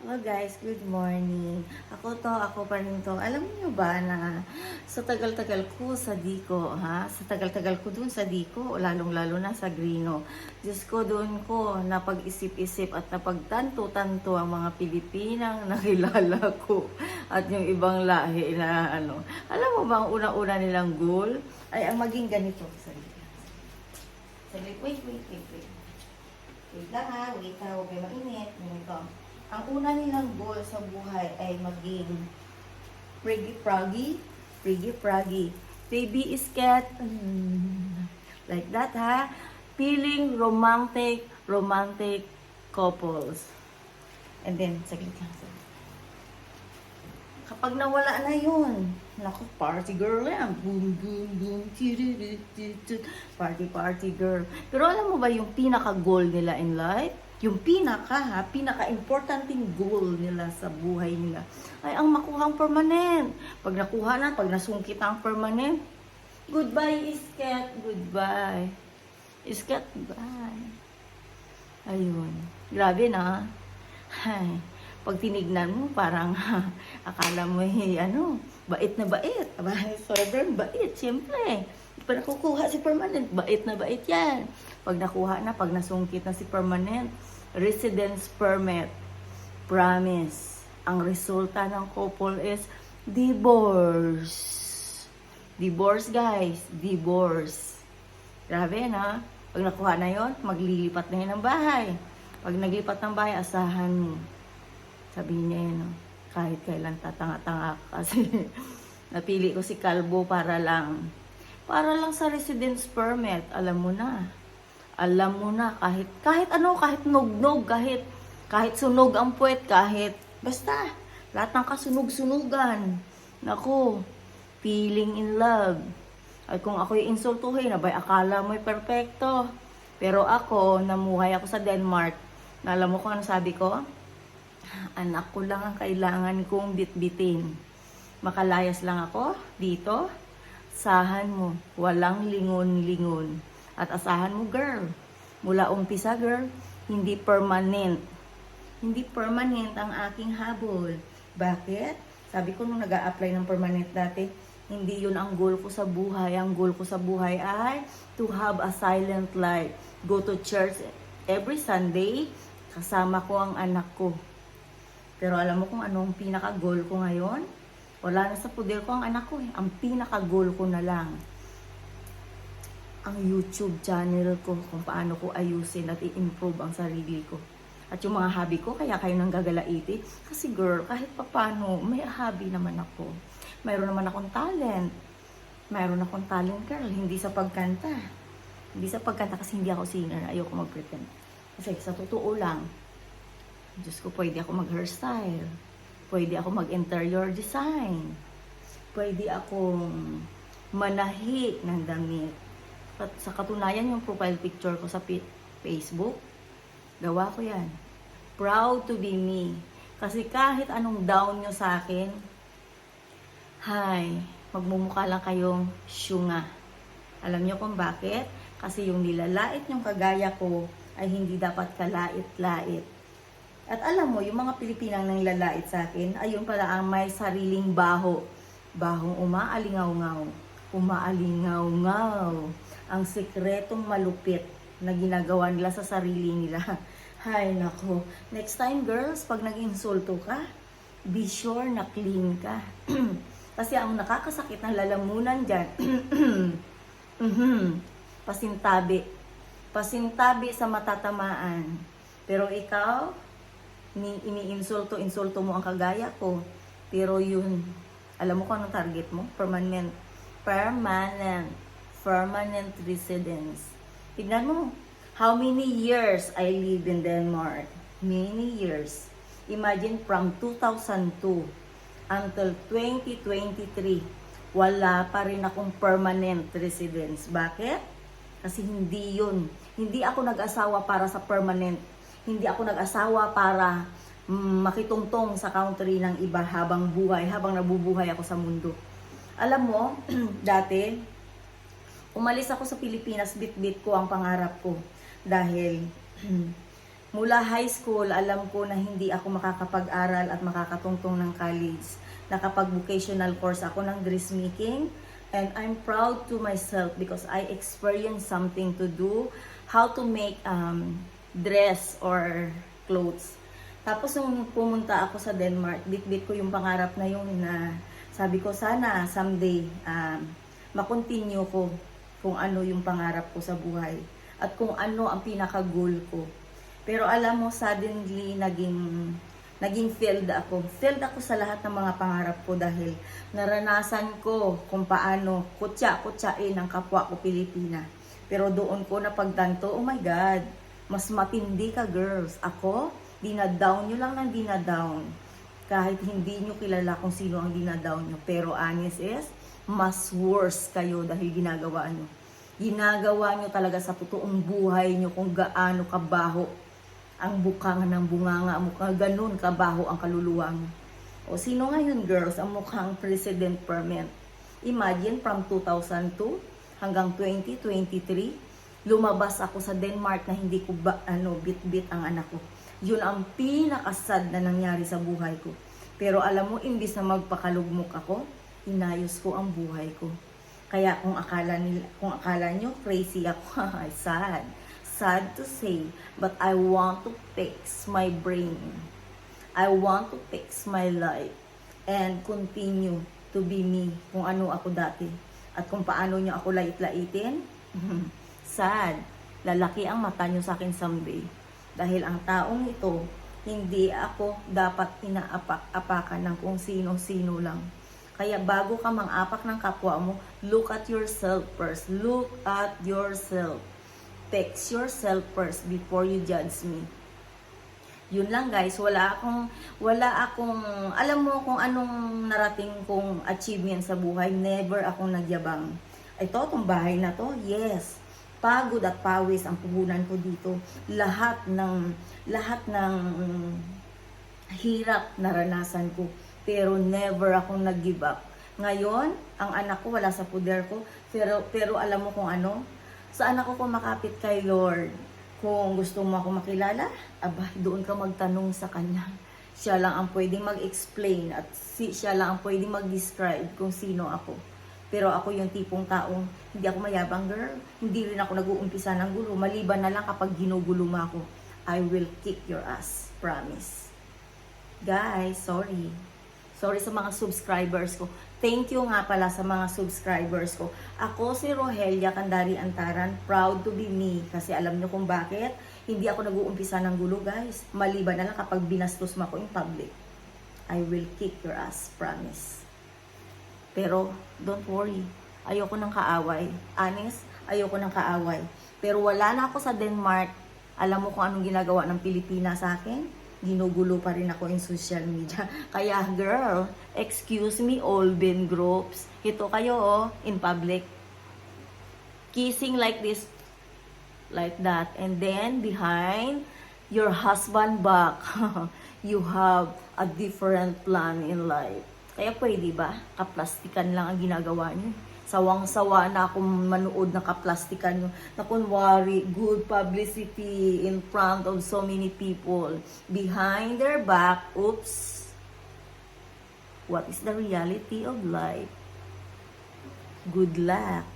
Hello guys, good morning. Ako pa rin to. Alam niyo ba na sa tagal-tagal ko sa Dico, Sa tagal-tagal ko dun sa Dico, lalong-lalo na sa Grino. Diyos ko, doon ko napag-isip-isip at napagtanto-tanto ang mga Pilipinang nakilala ko at yung ibang lahi na ano. Alam mo ba, ang una-una nilang goal ay ang maging ganito. Saglit, wait. Wait lang wait ha, huwag kayo mainit. Ganito. Ang una nilang goal sa buhay ay maging friggy, baby is cat, like that ha. Feeling romantic couples. And then, saglit lang. Kapag nawala na yun, naku, party girl yan. Boom, boom, boom, party girl. Pero alam mo ba yung pinaka-goal nila in life? Yung pinaka-importanting goal nila sa buhay nila ay ang makuhang permanent. Pag nakuha na, pag nasungkit ang permanent, goodbye, Isket, goodbye. Isket, bye. Ayun. Grabe na. Ay, pag tinignan mo, parang akala mo, bait na bait. Sobrang bait, siyempre. Pag nakukuha si permanent, bait na bait yan. Pag nakuha na, pag nasungkit na si permanent, residence permit, promise. Ang resulta ng couple is divorce. Divorce, guys. Divorce. Grabe, na. Pag nakuha na yon, maglilipat na yun ng bahay. Pag naglipat ng bahay, asahan mo. Sabihin niya yun, kahit kailan tatanga-tanga kasi napili ko si Kalbo para lang sa residence permit. Alam mo na, kahit nog-nog, kahit sunog ang puwet, basta, lahat ng kasunog-sunugan. Naku, feeling in love. At kung ako'y insultuhin, akala mo'y perfecto. Pero ako, namuhay ako sa Denmark. Alam mo kung ano sabi ko? Anak ko lang ang kailangan kong bitbitin. Makalayas lang ako dito. Asahan mo, walang lingon-lingon. At asahan mo, girl. Mula umpisa, girl, hindi permanent. Hindi permanent ang aking habol. Bakit? Sabi ko nung nag-a-apply ng permanent dati, hindi yun ang goal ko sa buhay. Ang goal ko sa buhay ay to have a silent life. Go to church every Sunday. Kasama ko ang anak ko. Pero alam mo kung anong pinaka-goal ko ngayon? Wala na sa poder ko ang anak ko eh. Ang pinaka-goal ko na lang, ang YouTube channel ko, kung paano ko ayusin at i-improve ang sarili ko. At yung mga hobby ko, kaya kayo nang gagalaiti. Kasi girl, kahit papano, may hobby naman ako. Mayroon naman akong talent. Mayroon akong talent, girl. Hindi sa pagkanta. Hindi sa pagkanta kasi hindi ako singer. Ayoko mag-pretend. Kasi sa totoo lang, Diyos ko, pwede ako mag-hairstyle. Pwede ako mag-interior design. Pwede akong manahi ng damit. At sa katunayan, yung profile picture ko sa Facebook, gawa ko yan. Proud to be me. Kasi kahit anong down nyo sa akin, magmumukha lang kayong syunga. Alam nyo kung bakit? Kasi yung nilalait nyong kagaya ko ay hindi dapat kalait-lait. At alam mo, yung mga Pilipinang nanglalait sa akin, ayun pala ang may sariling baho. Bahong umaalingaw-ngaw. Umaalingaw-ngaw. Ang sekretong malupit na ginagawa nila sa sarili nila. Hay, nako. Next time, girls, pag nag-insulto ka, be sure na clean ka. Kasi ang nakakasakit ng lalamunan dyan, pasintabi. Pasintabi sa matatamaan. Pero ikaw, insulto mo ang kagaya ko. Pero yun, alam mo kung anong target mo? Permanent residence. Tignan mo, how many years I live in Denmark? Many years. Imagine from 2002 until 2023, wala pa rin akong permanent residence. Bakit? Kasi hindi yun. Hindi ako nag-asawa para sa permanent. Hindi ako nag-asawa para makitungtong sa country ng iba habang nabubuhay ako sa mundo. Alam mo, dati, umalis ako sa Pilipinas, bit-bit ko ang pangarap ko. Dahil Mula high school, alam ko na hindi ako makakapag-aral at makakatungtong ng college. Nakapag-vocational course ako ng dressmaking. And I'm proud to myself because I experienced something to do, how to make dress or clothes. Tapos nung pumunta ako sa Denmark, bit-bit ko yung pangarap na yun na sabi ko sana someday makontinue ko kung ano yung pangarap ko sa buhay at kung ano ang pinaka-goal ko. Pero alam mo, suddenly naging failed ako. Failed ako sa lahat ng mga pangarap ko dahil naranasan ko kung paano kutsa-kutsain ang kapwa ko Pilipina. Pero doon ko napagtanto, oh my God, mas matindi ka girls. Ako, dinadown nyo lang ng dinadown. Kahit hindi nyo kilala kung sino ang dinadown nyo. Pero honest is, mas worse kayo dahil ginagawa nyo. Ginagawa nyo talaga sa totoong buhay nyo kung gaano kabaho ang bukang ng bunganga mo, ganun kabaho ang kaluluwa mo. O sino ngayon girls ang mukhang President Permanent? Imagine from 2002 hanggang 2023, lumabas ako sa Denmark na hindi ko bit-bit ang anak ko. Yun ang pinakasad na nangyari sa buhay ko. Pero alam mo, imbis na magpakalugmok ako, inayos ko ang buhay ko. Kaya kung akala nyo crazy ako, sad to say, but I want to fix my brain. I want to fix my life and continue to be me kung ano ako dati. At kung paano nyo ako lait-laitin, sad. Lalaki ang mata nyo sa akin someday. Dahil ang taong ito, hindi ako dapat inaapak-apakan ng kung sino-sino lang. Kaya bago ka mang-apak ng kapwa mo, look at yourself first. Look at yourself. Fix yourself first before you judge me. Yun lang guys, wala akong, alam mo kung anong narating kong achievement sa buhay, never akong nagyabang. Ito, itong bahay na to, yes, pagod at pawis ang puhunan ko dito. Lahat ng hirap naranasan ko, pero never akong nag-give up. Ngayon, ang anak ko wala sa puder ko, pero alam mo kung ano? Saan ako kumakapit kay Lord? Kung gusto mo ako makilala, doon ka magtanong sa Kanya. Siya lang ang pwedeng mag-explain at siya lang ang pwedeng mag-describe kung sino ako. Pero ako yung tipong taong hindi ako mayabang girl. Hindi rin ako nag-uumpisa ng gulo. Maliban na lang kapag ginugulo mo ako, I will kick your ass. Promise. Guys, sorry. Sorry sa mga subscribers ko. Thank you nga pala sa mga subscribers ko. Ako si Rogelia Candari Antaran, proud to be me. Kasi alam nyo kung bakit? Hindi ako nag-uumpisa ng gulo guys. Maliban na lang kapag binastos mo ako in public. I will kick your ass, promise. Pero don't worry, ayoko ng kaaway. Honest, ayoko ng kaaway. Pero wala na ako sa Denmark. Alam mo kung anong ginagawa ng Pilipinas sa akin? Ginugulo pa rin ako in social media. Kaya girl, excuse me all Ben groups. Ito kayo in public. Kissing like this, like that. And then behind your husband back, you have a different plan in life. Kaya pwede ba? Kaplastikan lang ang ginagawa niyo. Sawang-sawa na akong manood ng kaplastikan nyo na kunwari good publicity in front of so many people. Behind their back, oops. What is the reality of life? Good luck.